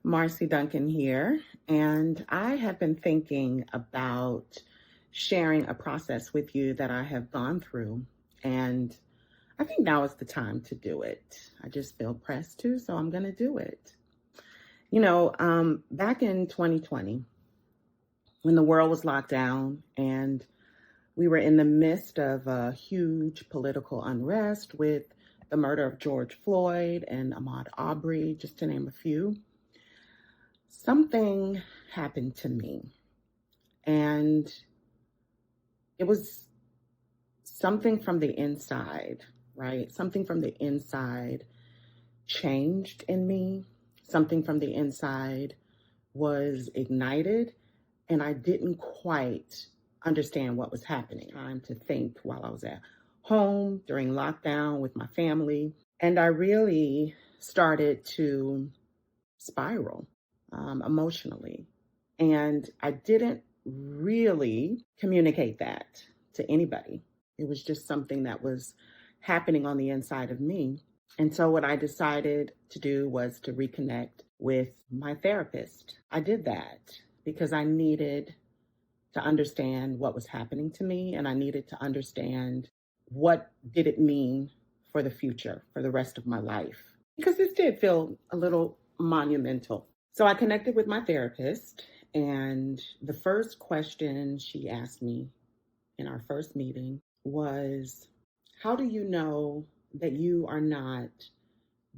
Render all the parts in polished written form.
Marci Duncan here, and I have been thinking about sharing a process with you that I have gone through, and I think now is the time to do it. I just feel pressed to, so I'm going to do it. Back in 2020, when the world was locked down and we were in the midst of a huge political unrest with the murder of George Floyd and Ahmaud Arbery, just to name a few, something happened to me. And it was something from the inside, right? Something from the inside changed in me. Something from the inside was ignited, and I didn't quite understand what was happening. Time to think while I was at home during lockdown with my family. And I really started to spiral emotionally. And I didn't really communicate that to anybody. It was just something that was happening on the inside of me. And so what I decided to do was to reconnect with my therapist. I did that because I needed to understand what was happening to me, and I needed to understand what did it mean for the future, for the rest of my life, because this did feel a little monumental. So I connected with my therapist, and the first question she asked me in our first meeting was, how do you know that you are not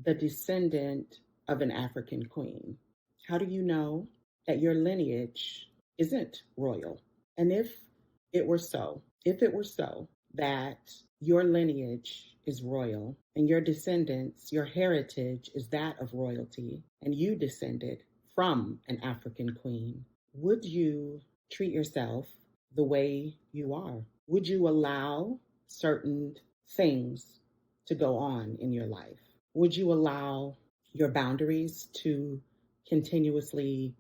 the descendant of an African queen? How do you know that your lineage isn't royal? And if it were so that your lineage is royal and your descendants, your heritage is that of royalty, and you descended from an African queen, would you treat yourself the way you are? Would you allow certain things to go on in your life? Would you allow your boundaries to continuously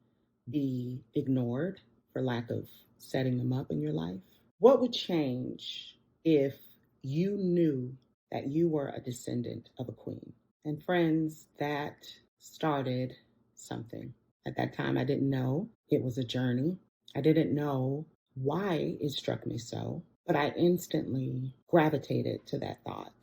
be ignored for lack of setting them up in your life? What would change if you knew that you were a descendant of a queen? And friends, that started something. At that time, I didn't know it was a journey. I didn't know why it struck me so, but I instantly gravitated to that thought.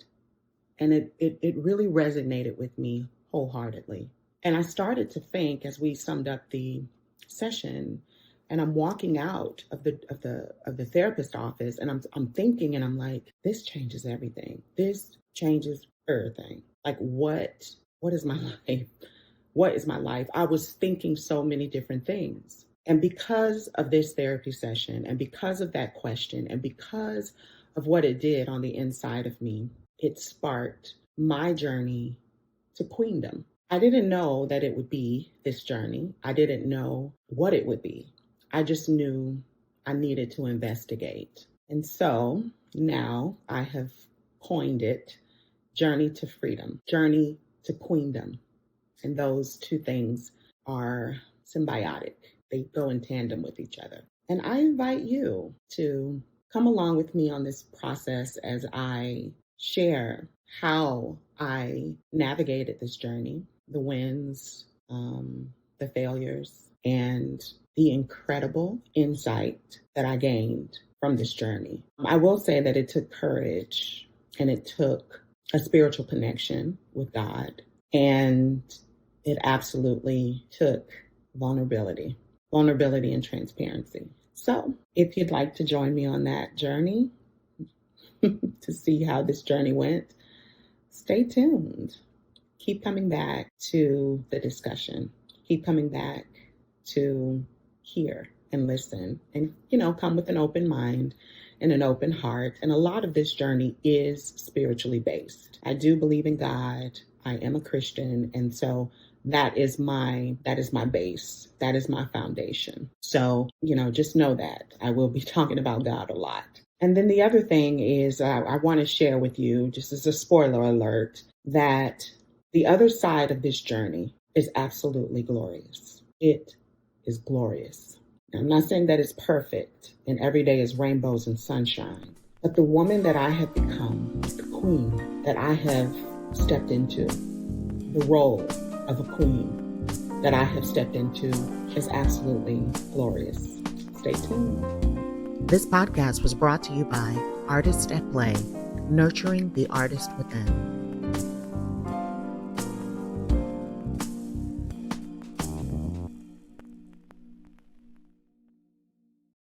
And it really resonated with me wholeheartedly. And I started to think, as we summed up the session, and I'm walking out of the therapist office, and I'm thinking, and I'm like, this changes everything. This changes everything. Like, what is my life? What is my life? I was thinking so many different things. And because of this therapy session, and because of that question, and because of what it did on the inside of me, it sparked my journey to queendom. I didn't know that it would be this journey. I didn't know what it would be. I just knew I needed to investigate. And so now I have coined it Journey to Freedom, Journey to Queendom. And those two things are symbiotic. They go in tandem with each other. And I invite you to come along with me on this process as I share how I navigated this journey, the wins, the failures, and the incredible insight that I gained from this journey. I will say that it took courage, and it took a spiritual connection with God, and it absolutely took vulnerability and transparency. So if you'd like to join me on that journey to see how this journey went, stay tuned. Keep coming back to the discussion. Keep coming back to hear and listen, and, come with an open mind and an open heart. And a lot of this journey is spiritually based. I do believe in God. I am a Christian. And so that is my base. That is my foundation. So, just know that I will be talking about God a lot. And then the other thing is I want to share with you, just as a spoiler alert, that the other side of this journey is absolutely glorious. It is glorious. Now, I'm not saying that it's perfect and every day is rainbows and sunshine, but the woman that I have become, the queen that I have stepped into, the role of a queen, that I have stepped into is absolutely glorious. Stay tuned. This podcast was brought to you by Artists at Play, nurturing the artist within.